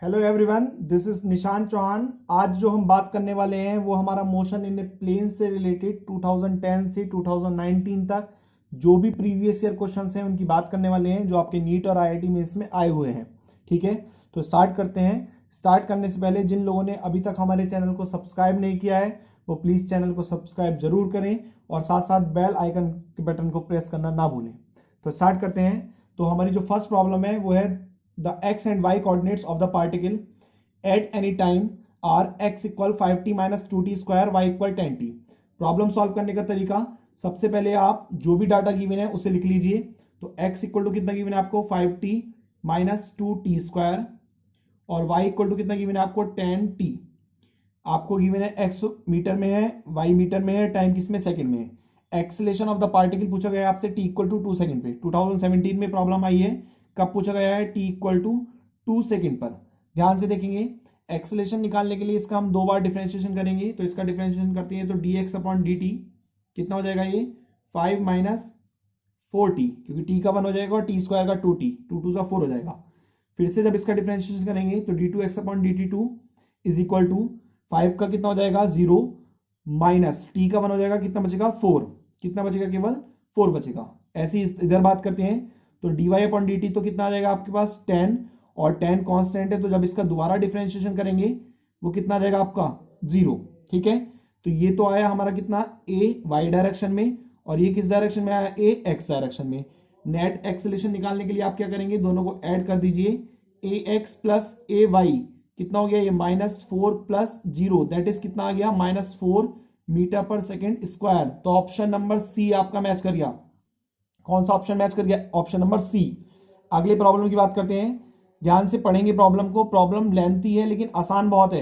Hello everyone, this is निशान चौहान। आज जो हम बात करने वाले हैं वो हमारा मोशन इन ए प्लेन से रिलेटेड 2010 से 2019 तक जो भी प्रीवियस ईयर क्वेश्चंस हैं उनकी बात करने वाले हैं जो आपके नीट और आईआईटी में इसमें आए हुए हैं। ठीक है, तो स्टार्ट करते हैं। स्टार्ट करने से पहले जिन लोगों ने अभी तक हमारे चैनल को सब्सक्राइब नहीं किया है वो प्लीज़ चैनल को सब्सक्राइब जरूर करें और साथ साथ बेल आइकन के बटन को प्रेस करना ना भूलें। तो स्टार्ट करते हैं। तो हमारी जो फर्स्ट प्रॉब्लम है वो है the x and y coordinates of the particle at any time are x equal 5t minus 2t square y equal 10t। Problem solve करने का तरीका, सबसे पहले आप जो भी डाटा गिवन है उसे लिख लीजिए। तो x इक्वल टू कितना गिवन है आपको 5t माइनस 2t स्क्वायर और y इक्वल टू कितना गिवन है आपको 10t। आपको गिवन है x मीटर में है, y मीटर में है, टाइम किस में सेकंड में है। एक्सेलेरेशन ऑफ द पार्टिकल पूछा गया है आपसे t इक्वल टू 2 सेकंड पे। 2017 में प्रॉब्लम आई है, कब पूछा गया है, t इक्वल टू 2 सेकंड पर। ध्यान से देखेंगे, एक्सेलेरेशन निकालने के लिए इसका हम दो बार डिफरेंशिएशन करेंगे। तो इसका डिफरेंशिएशन करते हैं तो dx अपॉन dt कितना हो जाएगा, ये 5 माइनस 4t, क्योंकि t का 1 हो जाएगा और t स्क्वायर का 2t, 2 2 का 4 हो जाएगा। फिर से जब इसका डिफरेंशिएशन करेंगे तो d2x upon dt2 is equal to 5 का कितना हो जाएगा 0 माइनस t का 1 हो जाएगा, कितना बचेगा 4, कितना बचेगा केवल 4 बचेगा। ऐसे ही इधर बात करते हैं तो dy अपॉन dt तो कितना आ जाएगा आपके पास 10, और 10 कांस्टेंट है तो जब इसका दोबारा डिफरेंशिएशन करेंगे वो कितना आ जाएगा आपका 0। ठीक है, तो ये तो आया हमारा कितना a y डायरेक्शन में और ये किस डायरेक्शन में आया a x डायरेक्शन में। नेट एक्सेलेरेशन निकालने के लिए आप क्या करेंगे, दोनों को ऐड कर दीजिए। ax प्लस ए वाई कितना हो गया, ये -4 प्लस 0 दैट इज कितना आ गया -4 मीटर पर सेकेंड स्क्वायर। तो ऑप्शन नंबर सी आपका मैच कर गया। कौन सा ऑप्शन मैच कर गया, ऑप्शन नंबर सी। अगली प्रॉब्लम की बात करते हैं, ध्यान से पढ़ेंगे प्रॉब्लम को। प्रॉब्लम लेंथी है लेकिन आसान बहुत है।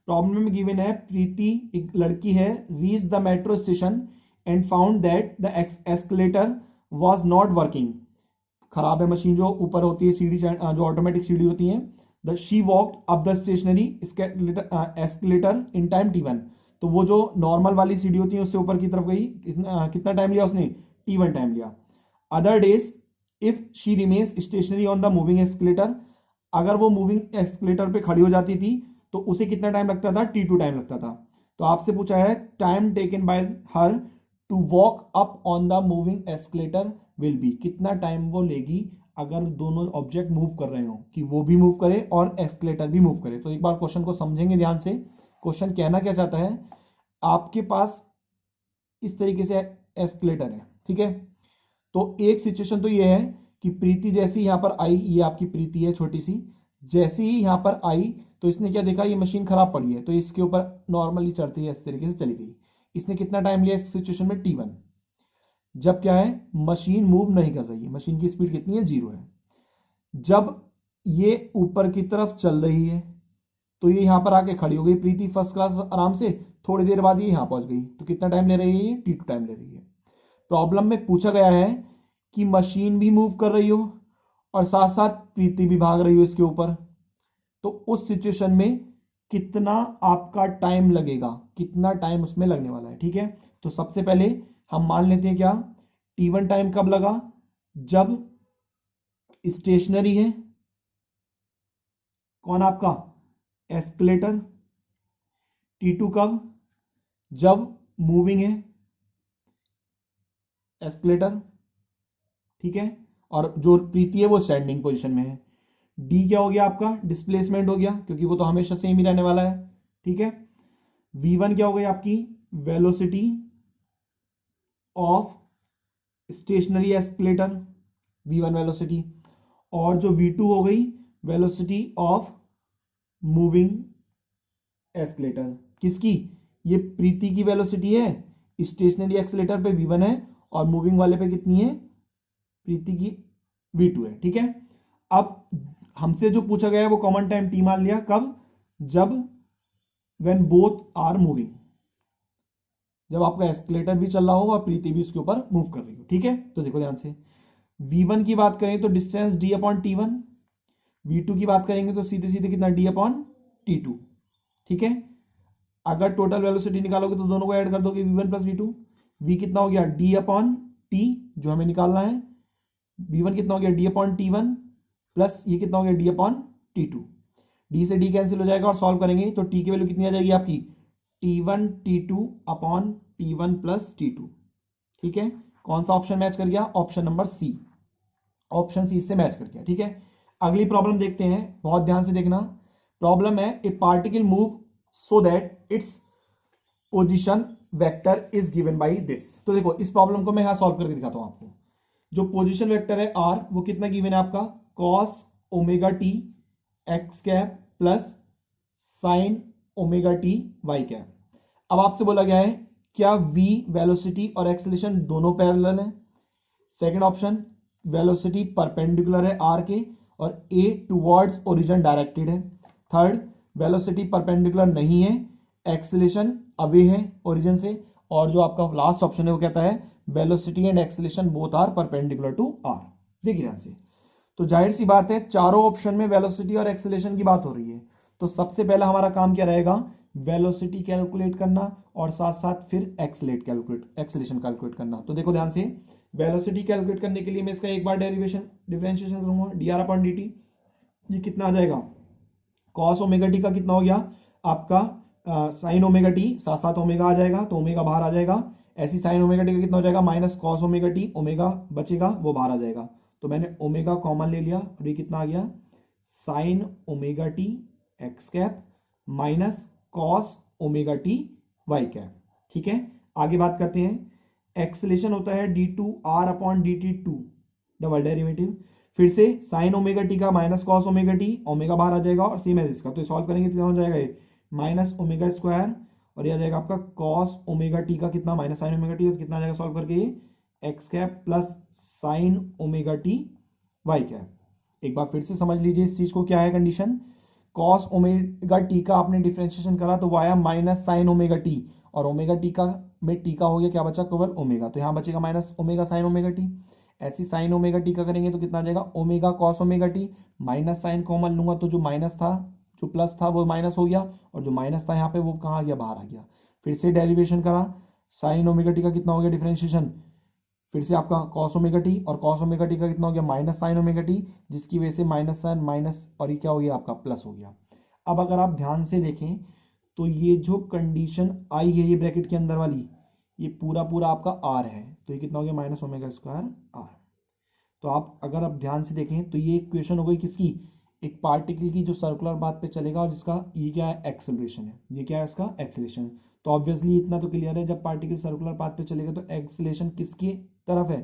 प्रॉब्लम में गिवन है प्रीति एक लड़की है, reach the metro station and found that the escalator was not working. खराब है मशीन जो ऊपर होती है सीढ़ी, जो ऑटोमेटिक सीढ़ी होती है। The she walked up the stationary escalator in time t1। तो वो जो नॉर्मल वाली सीढ़ी होती है उससे ऊपर की तरफ गई, कितना टाइम लिया उसने, t1 टाइम लिया। Other days if she remains stationary on the moving escalator, अगर वो मूविंग एस्केलेटर पे खड़ी हो जाती थी तो उसे कितना टाइम लगता था, t2 टाइम लगता था। तो आपसे पूछा है time taken by her to walk up on the moving escalator will be, कितना टाइम वो लेगी अगर दोनों ऑब्जेक्ट मूव कर रहे हो, कि वो भी मूव करे और एस्केलेटर भी मूव करे। तो एक बार क्वेश्चन को समझेंगे ध्यान से। क्वेश्चन कहना क्या चाहता है, आपके पास इस तरीके से एस्केलेटर है, ठीक है। तो एक सिचुएशन तो ये है कि प्रीति जैसी यहां पर आई, ये आपकी प्रीति है छोटी सी, जैसे ही यहां पर आई तो इसने क्या देखा, ये मशीन खराब पड़ी है तो इसके ऊपर नॉर्मली चढ़ती है, इस तरीके से चली गई। इसने कितना टाइम लिया इस सिचुएशन में, t1। जब क्या है, मशीन मूव नहीं कर रही है, मशीन की स्पीड कितनी है, 0 है। जब ये ऊपर की तरफ चल रही है तो ये यहां पर आके खड़ी हो गई प्रीति फर्स्ट क्लास आराम से। थोड़ी देर बाद ये यहां पहुंच गई, तो कितना टाइम ले रही है, ये t2 टाइम ले रही है। प्रॉब्लम में पूछा गया है कि मशीन भी मूव कर रही हो और साथ साथ प्रीति भी भाग रही हो इसके ऊपर, तो उस सिचुएशन में कितना आपका टाइम लगेगा, कितना टाइम उसमें लगने वाला है। ठीक है, तो सबसे पहले हम मान लेते हैं क्या, t1 टाइम कब लगा, जब स्टेशनरी है कौन आपका एस्केलेटर। t2 कब, जब मूविंग है एस्केलेटर, ठीक है, और जो प्रीति है वो स्टैंडिंग पोजीशन में है। डी क्या हो गया आपका, डिस्प्लेसमेंट हो गया, क्योंकि वो तो हमेशा सेम ही रहने वाला है। ठीक है, v1 क्या हो गई आपकी, velocity of stationary escalator, v1 velocity, और जो v2 हो गई वेलोसिटी ऑफ मूविंग एस्केलेटर। किसकी, ये प्रीति की वेलोसिटी है, स्टेशनरी एक्सेलेटर पे v1 है और मूविंग वाले पे कितनी है, प्रीति की v2 है। ठीक है, अब हमसे जो पूछा गया है वो कॉमन टाइम t मान लिया, कब, जब व्हेन बोथ आर मूविंग, जब आपका एस्केलेटर भी चल रहा हो और प्रीति भी उसके ऊपर मूव कर रही हो। ठीक है, तो देखो ध्यान से, v1 की बात करें तो distance d upon t1, v2 की बात करेंगे तो सीधे सीधे कितना d अपॉन t2। ठीक है, अगर टोटल वेलोसिटी निकालोगे तो दोनों को ऐड कर दोगे, v1 प्लस v2। v कितना हो गया, d अपॉन t जो हमें निकालना है, v1 कितना हो गया, d अपॉन t1 प्लस ये कितना हो गया, d अपॉन t2। डी से डी कैंसिल हो जाएगा और सॉल्व करेंगे तो टी की वैल्यू कितनी आ जाएगी आपकी T1 T2 upon T1 plus T2। ठीक है, कौन सा ऑप्शन मैच कर गया? Option number C, option C से मैच कर गया। ठीक है, अगली प्रॉब्लम देखते हैं, बहुत ध्यान से देखना। प्रॉब्लम है ए particle move so that its position vector is given by this. तो देखो इस प्रॉब्लम को मैं यहां सॉल्व करके दिखाता हूं आपको। जो पोजीशन वेक्टर है आर वो कितना गिवन है आपका? Cos omega t x cap plus sine omega t y cap. अब आपसे बोला गया है क्या v वेलोसिटी और एक्सेलरेशन दोनों पैरेलल है? सेकंड ऑप्शन वेलोसिटी परपेंडिकुलर है आर के और a टुवर्ड्स ओरिजिन डायरेक्टेड है। थर्ड वेलोसिटी परपेंडिकुलर नहीं है, एक्सेलरेशन अवे है ओरिजिन से। और जो आपका लास्ट ऑप्शन है वो कहता है velocity and acceleration both are perpendicular to r. देखिए ध्यान से, तो जाहिर सी बात है चारों ऑप्शन में वेलोसिटी और एक्सेलरेशन की बात हो रही है। तो सबसे पहला हमारा काम क्या रहेगा? वेलोसिटी कैलकुलेट करना और साथ साथ फिर एक्सेलरेशन कैलकुलेट करना। तो देखो ध्यान से, वेलोसिटी कैलकुलेट करने के लिए मैं इसका एक बार डिफरेंशिएशन करूंगा dr अपॉन dt। ये कितना आ जाएगा? कॉस ओमेगा टी का कितना हो गया आपका साइन ओमेगा टी, साथ साथ ओमेगा आ जाएगा तो ओमेगा बाहर आ जाएगा। ऐसी साइन ओमेगा टी का कितना हो जाएगा? Minus cos omega t, omega बचेगा वो बाहर आ जाएगा। तो मैंने ओमेगा कॉमन ले लिया और ये कितना आ गया? Sine omega t x cap minus cos omega t y cap. ठीक है, आगे बात करते हैं। एक्सेलेरेशन होता है d two r upon d t two, double derivative. फिर से साइन ओमेगा टी का minus cos omega t, omega बाहर आ जाएगा और सेम है इसका। तो सॉल्व करेंगे कितना हो जाएगा? ये माइनस ओमेगा स्क्वायर और ये आ जाएगा आपका कॉस ओमेगा टी का कितना? Minus sine omega t. और कितना आ जाएगा सॉल्व करके? ये x cap plus sine omega t y cap. एक बार फिर से समझ लीजिए इस चीज को, क्या है कंडीशन? कॉस ओमेगा टी का आपने डिफरेंशिएशन करा तो वो आया माइनस साइन ओमेगा टी, और ओमेगा टी का में टी का हो गया क्या बचा? केवल ओमेगा, तो यहाँ बचेगा minus omega sine omega t. ऐसी साइन ओमेगा टी का करेंगे तो कितना आ जाएगा? Omega cos omega t, minus sine common लूंगा तो जो माइनस था, जो प्लस था वो माइनस हो गया, और जो माइनस था यहाँ पे वो कहाँ आ गया? बाहर आ गया। फिर से डेरिवेशन करा, साइन ओमेगा टी का कितना हो गया डिफरेंशिएशन? फिर से आपका कॉस ओमेगा टी, और कॉस ओमेगा टी का कितना हो गया? माइनस साइन ओमेगा टी, जिसकी वजह से माइनस साइन माइनस, और ये क्या हो गया आपका? प्लस हो गया। अब अगर आप ध्यान से देखें तो ये जो कंडीशन आई है ये ब्रैकेट के अंदर वाली, ये पूरा पूरा आपका आर है, तो ये कितना हो गया? Minus omega square r. तो आप अगर आप ध्यान से देखें तो ये इक्वेशन हो गई किसकी? एक पार्टिकल की जो सर्कुलर पाथ पे चलेगा और जिसका ये क्या है? एक्सेलरेशन है। ये क्या है? इसका एक्सेलरेशन। तो ऑब्वियसली इतना तो क्लियर है, जब पार्टिकल सर्कुलर पाथ पे चलेगा तो एक्सेलरेशन किसकी तरफ है?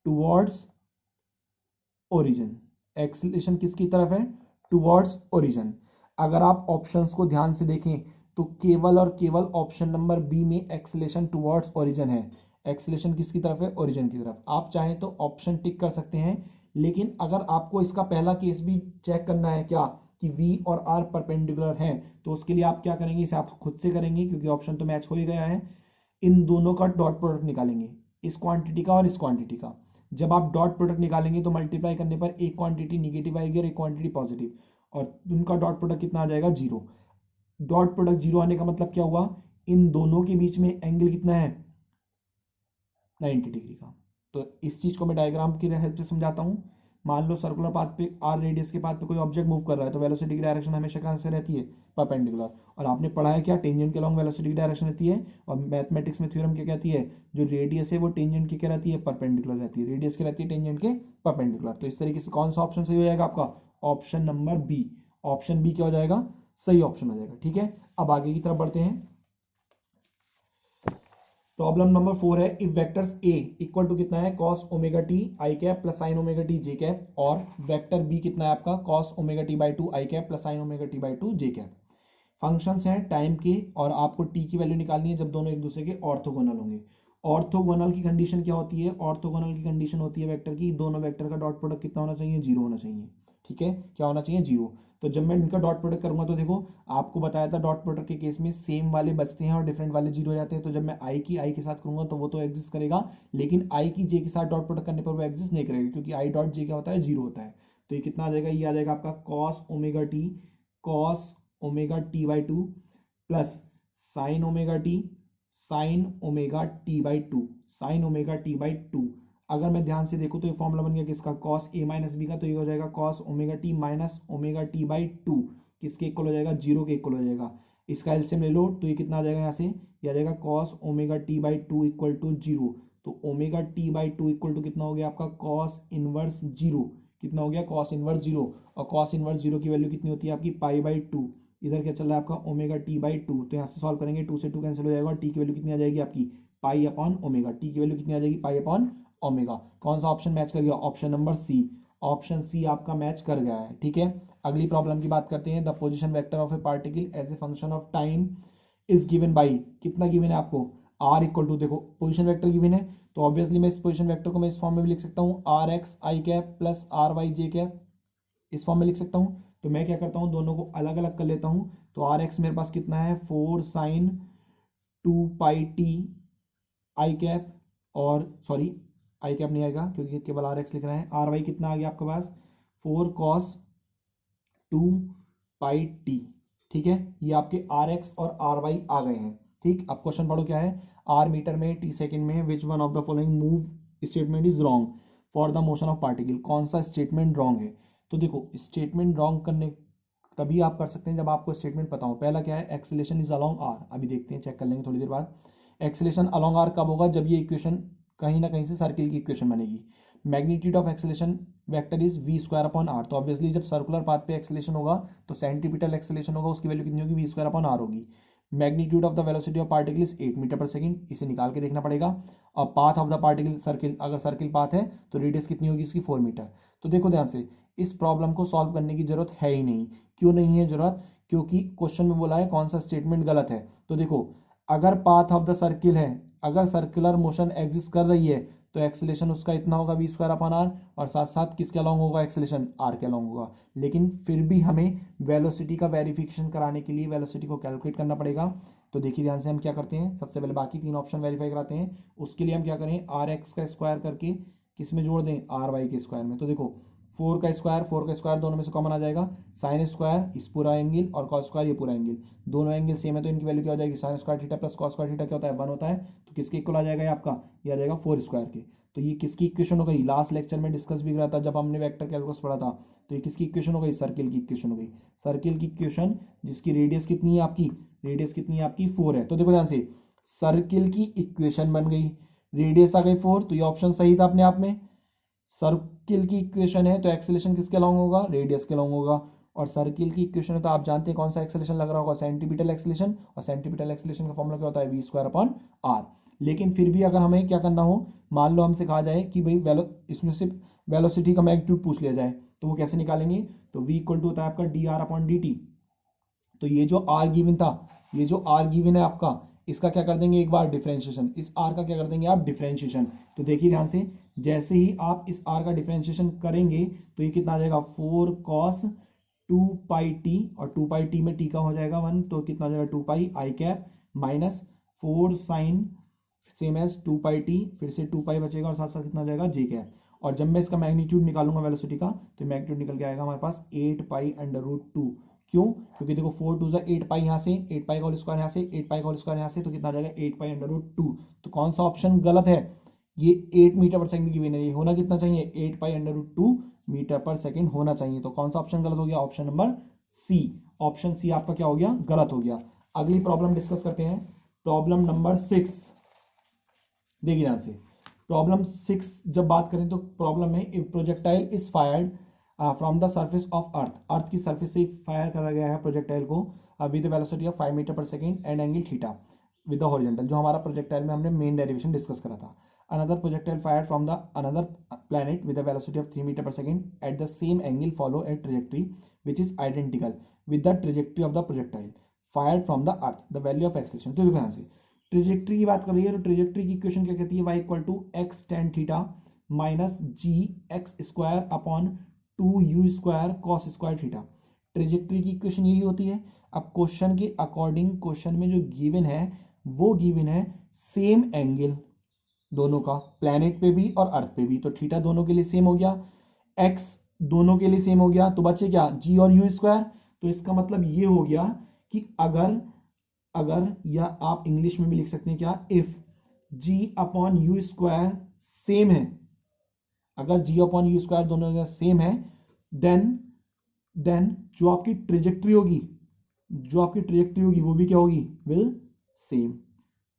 Towards origin. एक्सेलरेशन किसकी तरफ है? Towards origin. अगर आप ऑप्शंस को ध्यान से देखें तो केवल और केवल ऑप्शन नंबर बी में एक्सेलरेशन टुवर्ड्स ओरिजिन है। एक्सेलरेशन किसकी तरफ है? ओरिजिन की तरफ। आप चाहें तो ऑप्शन टिक कर सकते हैं, लेकिन अगर आपको इसका पहला केस भी चेक करना है क्या कि v और r परपेंडिकुलर हैं, तो उसके लिए आप क्या करेंगे? इसे आप खुद से करेंगे क्योंकि ऑप्शन तो मैच हो ही गया है। इन दोनों का डॉट प्रोडक्ट निकालेंगे, इस क्वांटिटी का और इस क्वांटिटी का। जब आप डॉट प्रोडक्ट निकालेंगे तो मल्टीप्लाई करने पर एक क्वांटिटी निगेटिव आएगी और एक क्वांटिटी पॉजिटिव, और उनका डॉट प्रोडक्ट कितना आ जाएगा? जीरो। डॉट प्रोडक्ट जीरो आने का मतलब क्या हुआ? इन दोनों के बीच में एंगल कितना है? 90 डिग्री का। तो इस चीज को मैं डायग्राम की हेल्प से समझाता हूं। मान लो सर्कुलर पाथ पे आर रेडियस के पाथ पे कोई ऑब्जेक्ट मूव कर रहा है, तो वेलोसिटी की डायरेक्शन हमेशा कहां से रहती है? परपेंडिकुलर। और आपने पढ़ा है क्या? टेंजेंट के अलॉन्ग वेलोसिटी की डायरेक्शन रहती है। और मैथमेटिक्स में थ्योरम क्या कहती है? जो रेडियस है वो टेंजेंट की क्या रहती है? परपेंडिकुलर रहती है। रेडियस की रहती है टेंजेंट के परपेंडिकुलर। तो इस तरीके से कौन सा ऑप्शन सही हो जाएगा आपका? Option number B. Option B क्या हो जाएगा? सही ऑप्शन हो जाएगा। ठीक है, अब आगे की तरफ बढ़ते हैं। प्रॉब्लम नंबर 4 है, if vectors a equal to कितना है? Cos omega t i cap plus sine omega t j cap, और वेक्टर बी कितना है आपका? Cos omega t by two i cap plus sine omega t by two j cap. Functions हैं time के, और आपको टी की value निकालनी है जब दोनों एक दूसरे के ऑर्थोगोनल होंगे। ऑर्थोगोनल की कंडीशन क्या होती है? ऑर्थोगोनल की कंडीशन होती है वेक्टर की, दोनों वेक्टर का डॉट प्रोडक्ट कितना होना चाहिए? जीरो होना चाहिए। ठीक है, क्या होना चाहिए? जीरो। तो जब मैं इनका डॉट प्रोडक्ट करूंगा तो देखो आपको बताया था डॉट प्रोडक्ट के केस में सेम वाले बचते हैं और डिफरेंट वाले जीरो हो जाते हैं। तो जब मैं आई के साथ करूंगा तो वो तो एग्जिस्ट करेगा, लेकिन आई की जे के साथ डॉट प्रोडक्ट करने पर वो एग्जिस्ट नहीं करेगा, क्योंकि आई डॉट जे क्या होता है? जीरो होता है। तो ये कितना आ जाएगा? ये आ जाएगा आपका cos omega t by two plus sine omega t by to, sign omega t by to. अगर मैं ध्यान से देखूं तो ये फॉर्मूला बन गया किसका? कॉस ए माइनस बी का। तो ये हो जाएगा cos omega t minus omega t by to. किसके इक्वल हो जाएगा, 0 के इक्वल हो जाएगा। इसका एलसीएम ले लो तो ये कितना आ जाएगा, यहाँ से ये आ जाएगा cos omega t by two equal to 0। तो omega t by two equal to कितना हो गया आपका, कॉस इनवर्स 0। कितना हो गया, कॉस इनवर्स 0। और कॉस इनवर्स 0 की वैल्यू कितनी होती है आपकी, पाई बाई टू। इधर क्या चल रहा है आपका, ओमेगा टी बाई टू। तो यहाँ से सॉल्व करेंगे, 2 से 2 कैंसिल हो जाएगा और टी की वैल्यू कितनी आ जाएगी आपकी, पाई अपॉन ओमेगा। टी की वैल्यू कितनी आ जाएगी, पाई अपॉन ओमेगा। कौन सा ऑप्शन मैच कर गया, option number C. Option C आपका मैच कर गया है, ठीक है। अगली प्रॉब्लम की बात करते हैं। The position vector of a particle as a function of time is given by, कितना गिवन है आपको, आर इक्वल टू, देखो पोजीशन वेक्टर गिवन है तो ऑब्वियसली मैं इस पोजीशन वेक्टर को मैं इस फॉर्म में भी लिख सकता हूँ, r x i cap plus r y j cap, इस फॉर्म में लिख सकता हूँ। तो मैं क्या करता हूँ, दोनों को अलग अलग कर लेता हूँ। तो आर एक्स मेरे पास कितना है, 4 sine 2 pi t i cap, और सॉरी आई कैप नहीं आएगा क्योंकि केवल आर एक्स लिख रहे हैं। आर वाई कितना आ गया आपके पास, 4 कॉस 2 पाई टी, ठीक है। ये आपके आर एक्स और आर वाई आ गए हैं, ठीक। अब क्वेश्चन पढ़ो क्या है, आर मीटर में टी सेकंड में which one of the following move statement is wrong for the motion of particle, कौन सा स्टेटमेंट रॉन्ग है। तो देखो स्टेटमेंट रॉन्ग करने तभी आप कर सकते हैं जब आपको स्टेटमेंट पता हो। पहला क्या है, एक्सेलेरेशन इज अलोंग आर, अभी देखते हैं, चेक कर लेंगे थोड़ी देर बाद। एक्सेलेरेशन अलोंग आर कब होगा, जब ये इक्वेशन कहीं ना कहीं से सर्किल की इक्वेशन बनेगी। Magnitude of acceleration vector is v square upon r, तो ऑब्वियसली जब सर्कुलर पाथ पे एक्सेलेरेशन होगा तो सेंटीपिटल एक्सेलेरेशन होगा, उसकी वैल्यू कितनी होगी, वी स्क्वायर अपॉन आर होगी। Magnitude of the velocity of particle is 8 metre per second, इसे निकाल के देखना पड़ेगा। और path of the particle circle, अगर सर्किल पाथ है तो रेडियस कितनी होगी इसकी, 4 मीटर। तो देखो ध्यान से, इस प्रॉब्लम को सॉल्व करने की जरूरत है ही नहीं। क्यों नहीं है जरूरत, क्योंकि क्वेश्चन में बोला है कौन सा स्टेटमेंट गलत है। तो देखो अगर पाथ ऑफ द सर्किल है, अगर सर्कुलर मोशन एग्जिस्ट कर रही है तो एक्सेलेरेशन उसका इतना होगा वी स्क्वायर अपॉन आर, और साथ साथ किसके अलॉन्ग होगा, एक्सेलेरेशन आर के अलॉन्ग होगा। लेकिन फिर भी हमें वेलोसिटी का वेरिफिकेशन कराने के लिए वेलोसिटी को कैलकुलेट करना पड़ेगा। तो देखिए ध्यान से हम क्या करते हैं, सबसे पहले बाकी 3 ऑप्शन वेरीफाई कराते हैं। उसके लिए हम क्या करें, आर एक्स का स्क्वायर करके किस में जोड़ दें, आर वाई के स्क्वायर में। तो देखो 4 का स्क्वायर दोनों में से कॉमन आ जाएगा, साइन स्क्वायर इस पूरा एंगल और कॉस स्क्वायर ये पूरा एंगल, दोनों एंगल सेम है तो इनकी वैल्यू क्या हो जाएगी, sign square theta plus cos square theta क्या होता है, 1 होता है। तो किसके इक्वल आ जाएगा ये आपका, ये आ जाएगा 4 स्क्वायर के। तो ये किसकी इक्वेशन हो गई, लास्ट लेक्चर में डिस्कस भी करा था जब हमने वेक्टर कैलकुलस पढ़ा था। तो ये किसकी इक्वेशन हो गई, सर्किल की इक्वेशन हो गई। सर्किल की इक्वेशन जिसकी रेडियस कितनी है आपकी, रेडियस कितनी है आपकी 4 है। तो देखो ध्यान से, सर्किल की इक्वेशन बन गई, रेडियस आ गई 4, तो ये ऑप्शन सही था अपने आप में। सर्किल की इक्वेशन है तो एक्सेलेरेशन किसके अलॉन्ग होगा, रेडियस के अलॉन्ग होगा। और सर्किल की इक्वेशन है तो आप जानते हैं कौन सा एक्सेलेरेशन लग रहा होगा, सेंटीपिटल एक्सेलेरेशन, और सेंटीपिटल एक्सेलेरेशन का फॉर्मूला क्या होता है, वी स्क्वायर अपॉन आर। लेकिन फिर भी अगर हमें क्या करना हो, मान लो हमसे कहा जाए कि भाई इसमें से वेलोसिटी का मैग्नीट्यूड पूछ लिया जाए, तो वो कैसे निकालेंगे, तो v इक्वल टू होता है आपका D R upon d T. तो ये जो आर गिवन था, ये जो आर गिवन है आपका, इसका क्या कर देंगे एक बार डिफरेंशिएशन, इस आर का क्या कर देंगे आप डिफरेंशिएशन। तो देखिए ध्यान से, जैसे ही आप इस आर का डिफरेंशिएशन करेंगे तो ये कितना आ जाएगा, 4 कॉस 2 पाई टी, और 2 पाई टी में टी का हो जाएगा 1, तो कितना हो जाएगा 2 pi i cap minus 4 sine same as 2 pi t, फिर से 2 पाई बचेगा और साथ साथ कितना हो जाएगा जे कैप। और जब मैं इसका मैग्नीट्यूड निकालूंगा वेलोसिटी का, तो मैग्नीट्यूड निकल के आएगा हमारे पास 8 पाई अंडर रूट 2। क्यों, क्योंकि देखो 4 टू 8 पाई यहाँ से, 8 पाई का होल स्क्वायर यहाँ से, 8 पाई का होल स्क्वायर यहाँ से, तो कितना आ जाएगा 8 पाई अंडर रूट 2। तो कौन सा ऑप्शन गलत है, ये 8 मीटर पर सेकंड की गिवन है, ये होना कितना चाहिए, 8 pi under root 2 metre per second होना चाहिए। तो कौन सा ऑप्शन गलत हो गया, option number C. Option C आपका क्या हो गया, गलत हो गया। अगली प्रॉब्लम डिस्कस करते हैं, प्रॉब्लम नंबर 6। देखिए ध्यान से, प्रॉब्लम 6 जब बात करें तो प्रॉब्लम में if projectile is fired from the surface of earth, earth की सर्फेस से फायर करा गया है प्रोजेक्टाइल को with velocity of 5 metre per second and angle theta with the horizontal, जो हमारा प्रोजेक्टाइल में हमने मेन डेरिवेशन डिस्कस करा था। Another projectile fired from the another planet with the velocity of 3 metre per second at the same angle follow a trajectory which is identical with the trajectory of the projectile fired from the earth, the value of acceleration. तो देखो यहाँ से trajectory की बात कर रही है, तो ट्रेजेक्टरी की इक्वेशन क्या कहती है, y equal to x tan theta minus g x square upon 2 u square cos square theta. Trajectory की इक्वेशन यही होती है। अब क्वेश्चन के अकॉर्डिंग क्वेश्चन में जो गिवन है वो गिवन है सेम एंगल दोनों का, प्लैनेट पे भी और अर्थ पे भी, तो थीटा दोनों के लिए सेम हो गया, एक्स दोनों के लिए सेम हो गया, तो बचे क्या, जी और यू स्क्वायर। तो इसका मतलब ये हो गया कि अगर या आप इंग्लिश में भी लिख सकते हैं क्या, if g upon u square same है, अगर जी अपॉन यू स्क्वायर दोनों सेम है, देन देन जो आपकी ट्रेजेक्ट्री होगी वो भी क्या होगी, विल सेम।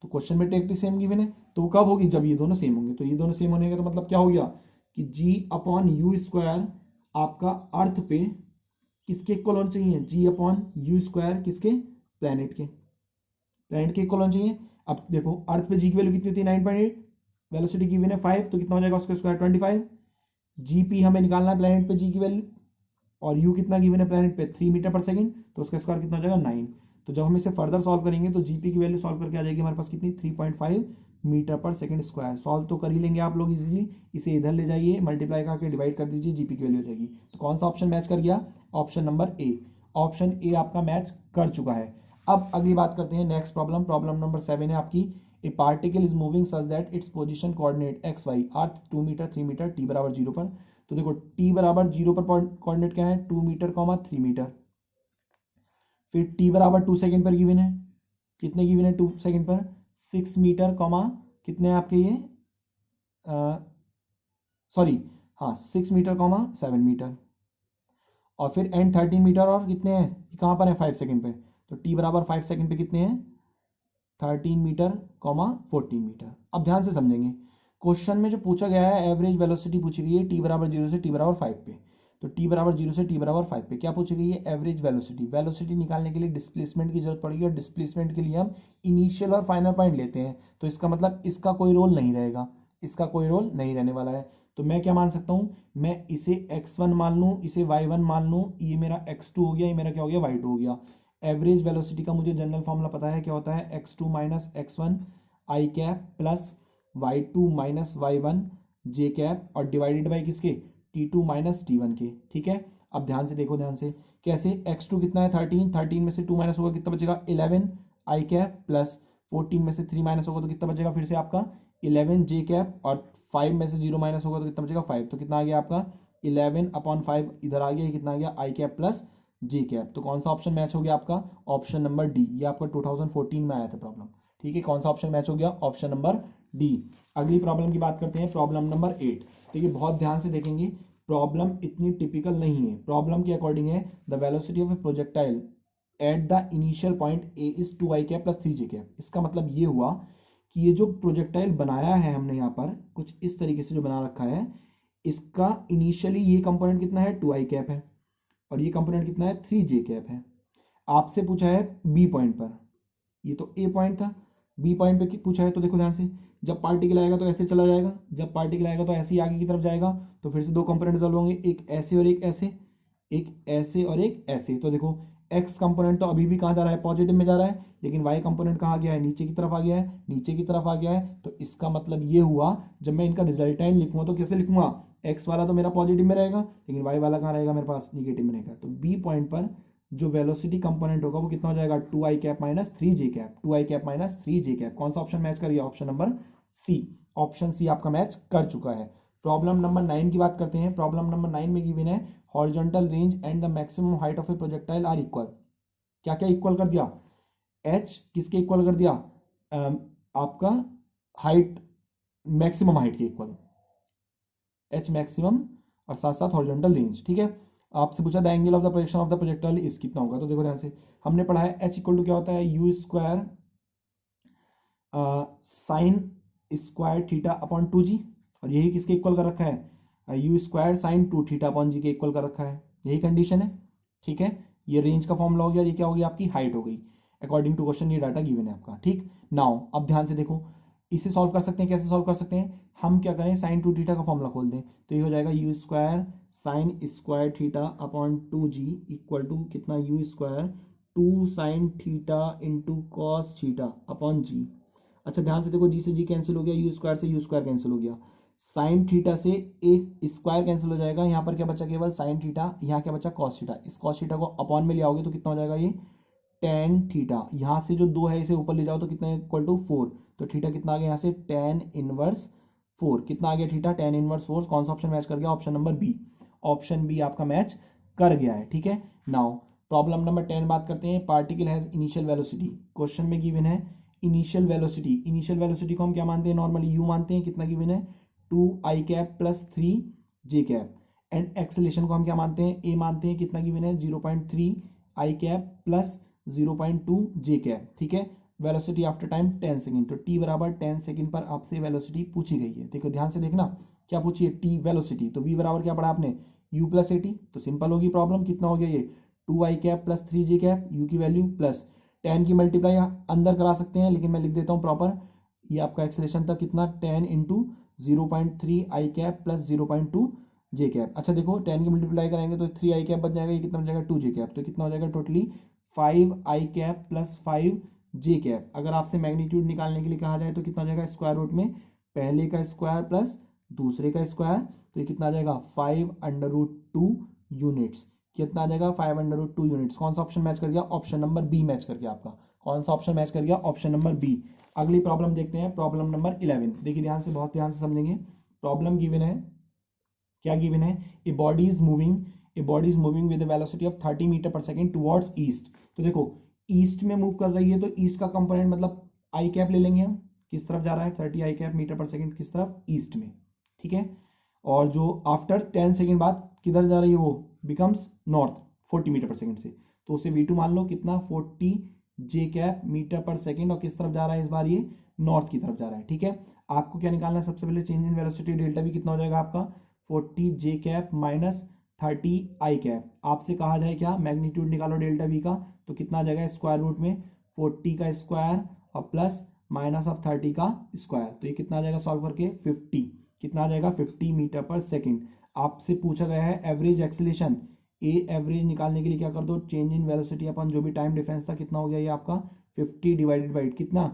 तो क्वेश्चन में ट्रेजेक्ट्री सेम गिवन है, तो वो कब होगी, जब ये दोनों सेम होंगे। तो ये दोनों सेम होने का तो मतलब क्या हो गया कि जी अपॉन यू स्क्वायर आपका अर्थ पे किसके इक्वल होना चाहिए, जी अपॉन यू स्क्वायर किसके, प्लैनेट के इक्वल होना चाहिए। अब देखो अर्थ पे जी की वैल्यू कितनी होती है 9.8, वेलोसिटी गिवन है 5, तो कितना हो जाएगा उसका स्क्वायर 25। जी पी हमें निकालना है प्लैनेट पे जी की वैल्यू, और यू कितना गिवन है प्लैनेट पे 3 मीटर पर सेकंड, तो उसका स्क्वायर कितना हो जाएगा 9। तो जब हम इसे फर्दर सॉल्व करेंगे तो जीपी की वैल्यू सॉल्व करके आ जाएगी हमारे पास कितनी, 3.5 metre per second square. Solve तो कर ही लेंगे आप लोग इजीली, इसे इधर ले जाइए, मल्टीप्लाई करके डिवाइड कर दीजिए, जीपी की वैल्यू हो जाएगी। तो कौन सा ऑप्शन मैच कर गया, option number A. Option A आपका मैच कर चुका है। अब अगली बात करते हैं नेक्स्ट प्रॉब्लम, प्रॉब्लम नंबर 7 है आपकी। A particle is moving such that its position coordinate x y अर्थ 2 मीटर 3 मीटर टी बराबर 0 पर। तो देखो टी बराबर 0 पर कोऑर्डिनेट क्या है, 2 मीटर 3 मीटर। फिर टी बराबर 2 सेकंड पर गिवन है, कितने गिवन है 2 सेकंड पर, 6 मीटर कितने आपके ये सॉरी हाँ 6 मीटर 7 मीटर। और फिर एंड 13 मीटर और कितने हैं, कहाँ पर है 5 सेकंड पे। तो टी बराबर 5 सेकंड पे कितने हैं 13 मीटर 14 मीटर। अब ध्यान से समझेंगे, क्वेश्चन में जो पूछा गया है एवरेज वेलोसिटी पूछी गई है टी बराबर 0 से टी बराबर 5 पे। तो टी बराबर 0 से टी बराबर 5 पे क्या पूछी गई है, एवरेज वेलोसिटी निकालने के लिए डिस्प्लेसमेंट की जरूरत पड़ेगी, और डिस्प्लेसमेंट के लिए हम इनिशियल और फाइनल पॉइंट लेते हैं। तो इसका मतलब इसका कोई रोल नहीं रहेगा, इसका कोई रोल नहीं रहने वाला है। तो मैं क्या मान सकता हूँ, मैं इसे x1 मान लूँ, इसे y1 मान लूँ, ये मेरा x2 हो गया, ये मेरा क्या हो गया y2 हो गया। एवरेज वेलोसिटी का मुझे जनरल फॉर्मूला पता है, क्या होता है, x2 minus x1 i cap plus y2 minus y1 j cap, और डिवाइडेड बाई किसके, t2 माइनस t1 के। ठीक है, अब ध्यान से देखो, ध्यान से कैसे, x2 कितना है 13, 13 में से 2 माइनस होगा कितना बचेगा 11 आई कैप, प्लस 14 में से 3 माइनस होगा तो कितना बचेगा फिर से आपका 11 जे कैप, और 5 में से 0 माइनस होगा तो कितना बचेगा 5। तो कितना आ गया आपका 11 अपॉन 5 इधर आ गया, ये कितना आ गया आई कैप प्लस जी कैप। तो कौन सा ऑप्शन मैच हो गया आपका, ऑप्शन नंबर डी। ये आपका 2014 में आया था प्रॉब्लम। ठीक है, कौन सा ऑप्शन मैच हो गया, ऑप्शन नंबर डी। अगली प्रॉब्लम की बात करते हैं, प्रॉब्लम नंबर 8। देखिए बहुत ध्यान से देखेंगे, प्रॉब्लम इतनी टिपिकल नहीं है। प्रॉब्लम के अकॉर्डिंग है, the velocity of a projectile at the initial point A is 2 i cap plus 3 j cap. इसका मतलब ये हुआ कि ये जो प्रोजेक्टाइल बनाया है हमने यहाँ पर कुछ इस तरीके से जो बना रखा है, इसका इनिशियली ये कंपोनेंट कितना है 2 आई कैप है, और ये कंपोनेंट कितना है 3 जे कैप है। आपसे पूछा है बी पॉइंट पर, ये तो ए पॉइंट था, बी पॉइंट पे पूछा है। तो देखो ध्यान से, जब पार्टिकल आएगा तो ऐसे चला जाएगा, जब पार्टिकल आएगा तो ऐसे ही आगे की तरफ जाएगा। तो फिर से दो कंपोनेंट रिजॉल्व होंगे, एक ऐसे और एक ऐसे, एक ऐसे और एक ऐसे। तो देखो एक्स कंपोनेंट तो अभी भी कहाँ जा रहा है, पॉजिटिव में जा रहा है, लेकिन वाई कंपोनेंट कहाँ गया है, नीचे की तरफ आ गया है, नीचे की तरफ आ गया है। तो इसका मतलब ये हुआ, जब मैं इनका रिजल्टेंट लिखूंगा तो कैसे लिखूंगा, एक्स वाला तो मेरा पॉजिटिव में रहेगा, लेकिन वाई वाला कहाँ रहेगा मेरे पास, निगेटिव में रहेगा। तो बी पॉइंट पर जो वेलोसिटी कंपोनेंट होगा वो कितना हो जाएगा 2 i cap minus 3 j cap, 2 i cap minus 3 j cap. कौन सा ऑप्शन मैच कर गया, option number C. Option C आपका मैच कर चुका है। प्रॉब्लम नंबर 9 की बात करते हैं। प्रॉब्लम नंबर 9 में गिवन है, horizontal range and the maximum height of a projectile are equal. क्या क्या इक्वल कर दिया, एच किसके इक्वल कर दिया, आपका हाइट, मैक्सिमम हाइट के इक्वल, एच मैक्सिमम, और साथ साथ हॉरिजॉन्टल रेंज। ठीक है, आपसे पूछा the angle of the projection of the projectile इस कितना होगा। तो देखो ध्यान से, हमने पढ़ा है एच इक्वल टू क्या होता है, u square sine square theta upon 2g, और यही किसके इक्वल कर रखा है, u square sine 2 theta upon g के इक्वल कर रखा है, यही कंडीशन है। ठीक है, ये रेंज का फॉर्मूला हो गया, ये क्या हो गया आपकी हाइट हो गई, अकॉर्डिंग टू क्वेश्चन ये डाटा गिवन है आपका। ठीक, नाउ अब ध्यान से देखो, इसे सॉल्व कर सकते हैं, कैसे सॉल्व कर सकते हैं, हम क्या करें साइन 2 थीटा का फॉर्मूला खोल दें, तो ये हो जाएगा u square sine square theta upon 2g equal to कितना, u square 2 sine theta into cos theta upon g. अच्छा ध्यान से देखो, जी से जी कैंसिल हो गया, यू स्क्वायर से यू स्क्वायर कैंसिल हो गया, साइन थीटा से एक स्क्वायर कैंसिल हो जाएगा, यहाँ पर क्या बचा केवल साइन थीटा, यहाँ क्या बचा कॉस थीटा। इस कॉस थीटा को अपॉन में ले आओगे तो कितना हो जाएगा ये टेन थीटा, यहाँ से जो 2 है इसे ऊपर ले जाओ तो कितना इक्वल टू 4। तो थीटा कितना आ गया यहाँ से टेन इनवर्स 4, कितना आ गया थीटा टेन इनवर्स 4। कौन सा ऑप्शन मैच कर गया, option number B. Option B आपका मैच कर गया है। ठीक है, नाउ प्रॉब्लम नंबर 10 बात करते हैं, particle has initial velocity. Question में गिवन है इनिशियल वेलोसिटी, इनिशियल वेलोसिटी को हम क्या मानते हैं, नॉर्मली यू मानते हैं, कितना गिवन है 2 i cap plus 3 j cap. And acceleration को हम क्या मानते हैं, ए मानते हैं, कितना गिवन है 0.3 आई कैप प्लस 0.2 जे कैप, ठीक है। वेलोसिटी आफ्टर टाइम 10 सेकंड, तो टी बराबर 10 सेकंड पर आपसे वेलोसिटी पूछी गई है। देखो ध्यान से देखना, क्या पूछी है, टी वेलोसिटी, तो वी बराबर क्या पढ़ा आपने, यू प्लस ए टी, तो सिंपल होगी प्रॉब्लम, कितना हो गया ये 2 i cap plus 3 j cap, u की वैल्यू प्लस 10 की मल्टीप्लाई अंदर करा सकते हैं, लेकिन मैं लिख देता हूँ प्रॉपर, ये आपका एक्सेलेरेशन था कितना 10 इंटू 0.3 आई कैप प्लस 0.2 जे कैप। अच्छा देखो 10 की मल्टीप्लाई करेंगे तो 3 आई कैप बच जाएगा, ये कितना बच जाएगा 2 जे कैप, तो कितना हो जाएगा टोटली 5 आई कैप प्लस 5 जे कैप। अगर आपसे मैग्नीट्यूड निकालने के लिए कहा जाए तो कितना हो जाएगा, स्क्वायर रूट में पहले का स्क्वायर प्लस दूसरे का स्क्वायर, तो ये कितना आ जाएगा 5√2 यूनिट्स, कितना आ जाएगा 5√2 यूनिट्स। कौन सा ऑप्शन मैच कर गया, ऑप्शन नंबर बी मैच कर गया आपका, कौन सा ऑप्शन मैच कर गया, ऑप्शन नंबर बी। अगली प्रॉब्लम देखते हैं, प्रॉब्लम नंबर 11। देखिए ध्यान से, बहुत ध्यान से समझेंगे। प्रॉब्लम गिवन है, क्या गिवन है, a body is moving with velocity of 30 metre per second towards east. तो देखो ईस्ट में मूव कर रही है, तो ईस्ट का कंपोनेंट मतलब आई कैप ले लेंगे हम, किस तरफ जा रहा है 30 आई कैप मीटर पर सेकंड, किस तरफ, ईस्ट में, ठीक है। और जो आफ्टर 10 सेकंड बाद किधर जा रही है, वो becomes north 40 metre per second से, तो उसे V2 मान लो कितना 40 जे कैप मीटर पर सेकंड, और किस तरफ जा रहा है इस बार, ये नॉर्थ की तरफ जा रहा है, ठीक है। आपको क्या निकालना है, सबसे पहले चेंज इन वेलोसिटी डेल्टा भी कितना हो जाएगा आपका 40 जे कैप माइनस 30 आई कैप। आपसे कहा जाए क्या, मैग्नीट्यूड निकालो डेल्टा वी का, तो कितना आ जाएगा स्क्वायर रूट में 40 का स्क्वायर और प्लस माइनस ऑफ 30 का स्क्वायर, तो ये कितना आ जाएगा सॉल्व करके 50, कितना आ जाएगा 50 मीटर पर सेकंड। आपसे पूछा गया है एवरेज एक्सेलेरेशन, ए एवरेज निकालने के लिए क्या कर दो, चेंज इन वेलोसिटी अपन जो भी टाइम डिफरेंस था, कितना हो गया ये आपका 50 डिवाइडेड बाई कितना,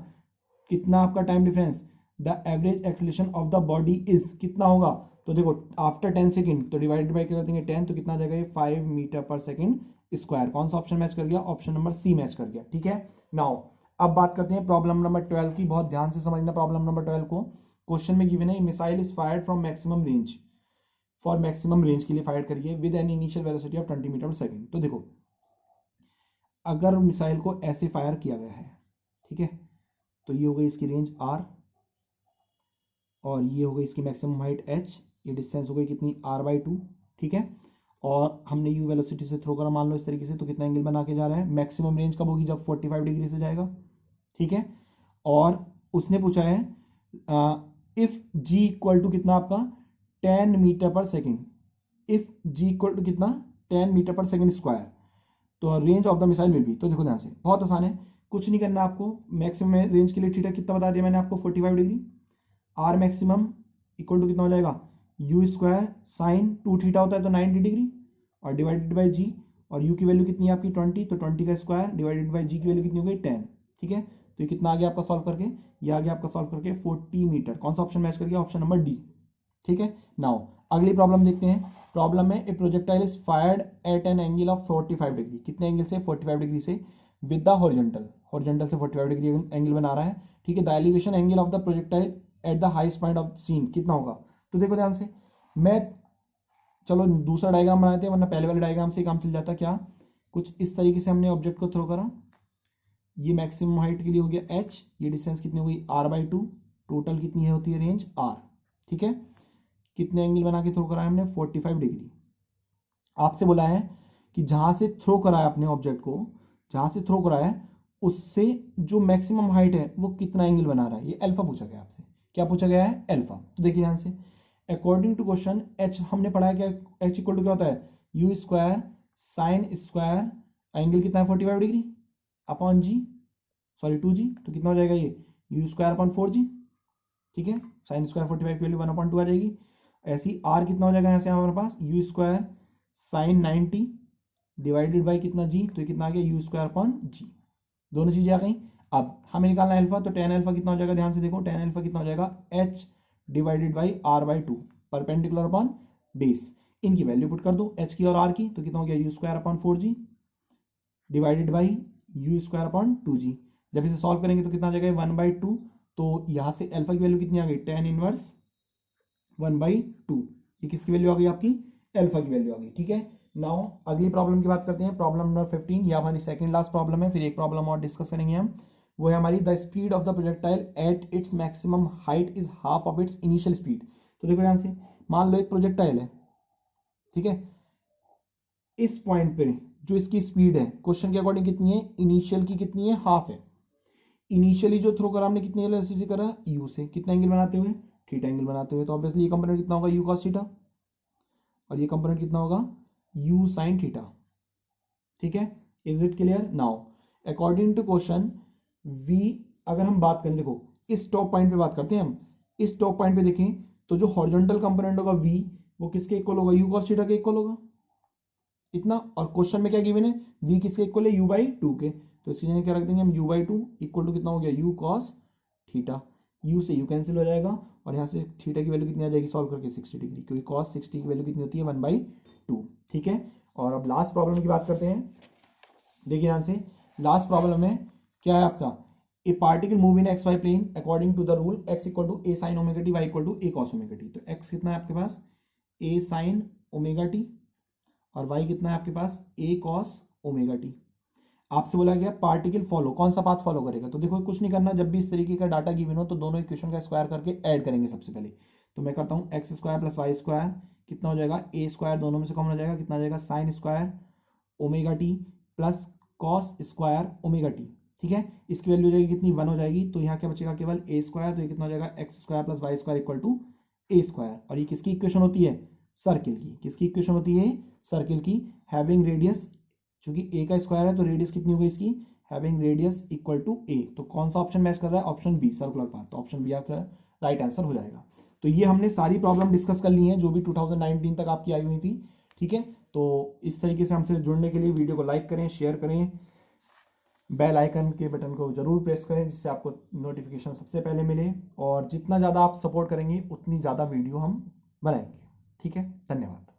कितना आपका time difference, the average acceleration of the body is कितना होगा, तो देखो आफ्टर 10 सेकंड, तो डिवाइडेड बाई कर देंगे 10, तो कितना आ जाएगा ये 5 मीटर पर सेकंड स्क्वायर। कौन सा ऑप्शन मैच कर गया, ऑप्शन नंबर सी मैच कर गया, ठीक है। नाउ अब बात करते हैं प्रॉब्लम नंबर 12 की, बहुत ध्यान से समझना प्रॉब्लम नंबर 12 को। क्वेश्चन में गिवन है missile is fired from maximum range, for maximum range के लिए फायर करिए with an initial velocity of 20 metre per second. तो देखो अगर मिसाइल को ऐसे फायर किया गया है, ठीक है, तो ये हो गई इसकी रेंज r, और ये हो गई इसकी मैक्सिमम हाइट h, ये डिस्टेंस हो गई कितनी r/2, ठीक है। और हमने u वेलोसिटी से थ्रो करा मान लो इस तरीके से, तो कितना एंगल बना के जा रहा है, मैक्सिमम रेंज कब होगी, जब 45 डिग्री से जाएगा, ठीक है। और उसने पूछा है इफ g इक्वल टू कितना आपका 10 metre per second, if g equal to कितना 10 मीटर पर सेकेंड स्क्वायर, तो range of the missile will be. तो देखो ध्यान से, बहुत आसान है, कुछ नहीं करना आपको, मैक्सिमम रेंज के लिए थीटा कितना बता दिया मैंने आपको 45 degree, r maximum equal to कितना हो जाएगा यू स्क्वायर साइन 2 थीटा होता है तो 90 डिग्री, और डिवाइडेड बाई जी, और यू की वैल्यू कितनी है आपकी 20, तो 20 का स्क्वायर डिवाइडेड बाई जी की वैल्यू कितनी हो गई 10, ठीक है। तो ये कितना आ गया आपका सॉल्व करके, ये आ गया आपका सॉल्व करके 40 मीटर। कौन सा ऑप्शन मैच कर गया, ऑप्शन नंबर डी, ठीक है। नाउ अगली प्रॉब्लम देखते हैं। प्रॉब्लम में ए projectile is fired eight an angle of 45 degree, कितने एंगल से 45 डिग्री से, विद द हॉरिजॉन्टल से 45 डिग्री एंगल बना रहा है, ठीक है। The elevation angle of the projectile at the highest point of seen कितना होगा। तो देखो ध्यान से, मैं चलो दूसरा डायग्राम बनाते हैं, वरना पहले वाले डायग्राम से काम चल जाता। क्या कुछ इस तरीके से हमने ऑब्जेक्ट को थ्रो करा, ये मैक्सिमम हाइट के लिए हो गया h, ये डिस्टेंस कितनी हो गई r/2, टोटल कितनी होती है रेंज r, ठीक है। कितने एंगल बना के थ्रो करा है हमने 45 डिग्री। आपसे बोला है कि जहां से थ्रो करा है अपने ऑब्जेक्ट को, जहां से थ्रो करा है उससे जो मैक्सिमम हाइट है वो कितना एंगल बना रहा है, ये अल्फा पूछा गया आपसे। क्या पूछा गया है, अल्फा। तो देखिए ध्यान से, अकॉर्डिंग टू क्वेश्चन h हमने पढ़ा है क्या, h इक्वल टू क्या होता है u square sine square angle कितना है 45 डिग्री अपॉन जी, सॉरी 2g, तो कितना हो जाएगा ये यू स्क्वायर अपॉन 4g, ठीक है। साइन स्क्वायर 45 की वैल्यू 1/2 आ जाएगी। ऐसी r कितना हो जाएगा यहाँ से हमारे पास u square sine 90 divided by कितना g, तो कितना आ गया यू स्क्वायर अपॉन जी, दोनों चीजें आ गई। अब हमें निकालना है अल्फा, तो टेन अल्फा कितना हो जाएगा, ध्यान से देखो टेन अल्फा कितना हो जाएगा h divided by r/2 perpendicular upon base, इनकी वैल्यू पुट कर दो h की और r की, तो कितना हो गया you square upon 4g divided by you square upon 2g। जब इसे सॉल्व करेंगे तो कितना आ जाएगा 1/2, तो यहाँ से अल्फा की वैल्यू कितनी आ गई tan इनवर्स 1/2, ये किसकी वैल्यू आ गई आपकी अल्फा की वैल्यू आ गई, ठीक है। नाउ अगली प्रॉब्लम की बात करते हैं, प्रॉब्लम नंबर 15, ये हमारी सेकंड लास्ट प्रॉब्लम है, फिर एक प्रॉब्लम और डिस्कस करेंगे हम। वो है हमारी the speed of the projectile at its maximum height is half of its initial speed. तो देखो ध्यान से, मान लो एक प्रोजेक्टाइल है, ठीक है। इस पॉइंट पे जो इसकी स्पीड है क्वेश्चन के अकॉर्डिंग कितनी है, इनिशियल की कितनी है, हाफ है। इनिशियली जो थ्रो करा हमने कितने वेलोसिटी करा, यू से, कितना एंगल बनाते हुए, थीटा एंगल बनाते हुए। तो ऑब्वियसली ये कंपोनेंट कितना होगा, यू कॉस थीटा, और ये कंपोनेंट कितना होगा, यू साइन थीटा। ठीक है, is it clear now. According to question we, अगर हम बात करें, देखो इस टॉप पॉइंट पे बात करते हैं हम, इस टॉप पॉइंट पे देखें तो जो हॉरिजॉन्टल कंपोनेंट होगा वी, वो किसके इक्वल होगा, यू कॉस थीटा के इक्वल होगा, इतना। और क्वेश्चन में क्या गिवन है, वी किसके इक्वल है, यू बाई टू के। तो इसी जगह क्या रख देंगे हम, u by two equal to कितना हो गया, यू कॉस थीटा। यू से यू कैंसिल हो जाएगा, और यहाँ से थीटा की वैल्यू कितनी आ जाएगी सॉल्व करके, 60 डिग्री, क्योंकि कॉस 60 की वैल्यू कितनी होती है, 1/2। ठीक है, और अब लास्ट प्रॉब्लम की बात करते हैं। देखिए ध्यान से, लास्ट प्रॉब्लम में क्या है आपका, a particle move in x y plane according to the rule x equal to a sine omega t, y equal to a cos omega t. तो एक्स कितना है आपके पास, ए साइन ओमेगा टी, और y कितना है आपके पास, a cos ओमेगा टी। आपसे बोला गया पार्टिकल फॉलो, कौन सा पाथ फॉलो करेगा। तो देखो कुछ नहीं करना, जब भी इस तरीके का डाटा गिवन हो तो दोनों इक्वेशन का स्क्वायर करके ऐड करेंगे सबसे पहले। तो मैं करता हूँ x square plus y square, कितना हो जाएगा, ए स्क्वायर दोनों में से कॉमन हो जाएगा, कितना हो जाएगा, sine square omega T plus cos square omega T. ठीक है, इसकी वैल्यू हो जाएगी कितनी, 1 हो जाएगी। तो यहाँ क्या बचेगा, केवल ए स्क्वायर, तो ये कितना हो जाएगा, x square plus y square equal to a square. और ये किसकी इक्वेशन होती है, सर्किल की। किसकी इक्वेशन होती है, सर्किल की। हैविंग रेडियस, चूंकि ए का स्क्वायर है तो रेडियस कितनी हो गई इसकी, हैविंग रेडियस इक्वल टू ए। तो कौन सा ऑप्शन मैच कर रहा है, ऑप्शन बी, सर्कुलर पाथ। तो ऑप्शन बी आपका राइट आंसर हो जाएगा। तो ये हमने सारी प्रॉब्लम डिस्कस कर ली है जो भी 2019 तक आपकी आई हुई थी। ठीक है, तो इस तरीके से हमसे जुड़ने के लिए वीडियो को लाइक करें, शेयर करें, बेल आइकन के बटन को जरूर प्रेस करें जिससे आपको नोटिफिकेशन सबसे पहले मिले। और जितना ज़्यादा आप सपोर्ट करेंगे उतनी ज़्यादा वीडियो हम बनाएंगे। ठीक है, धन्यवाद।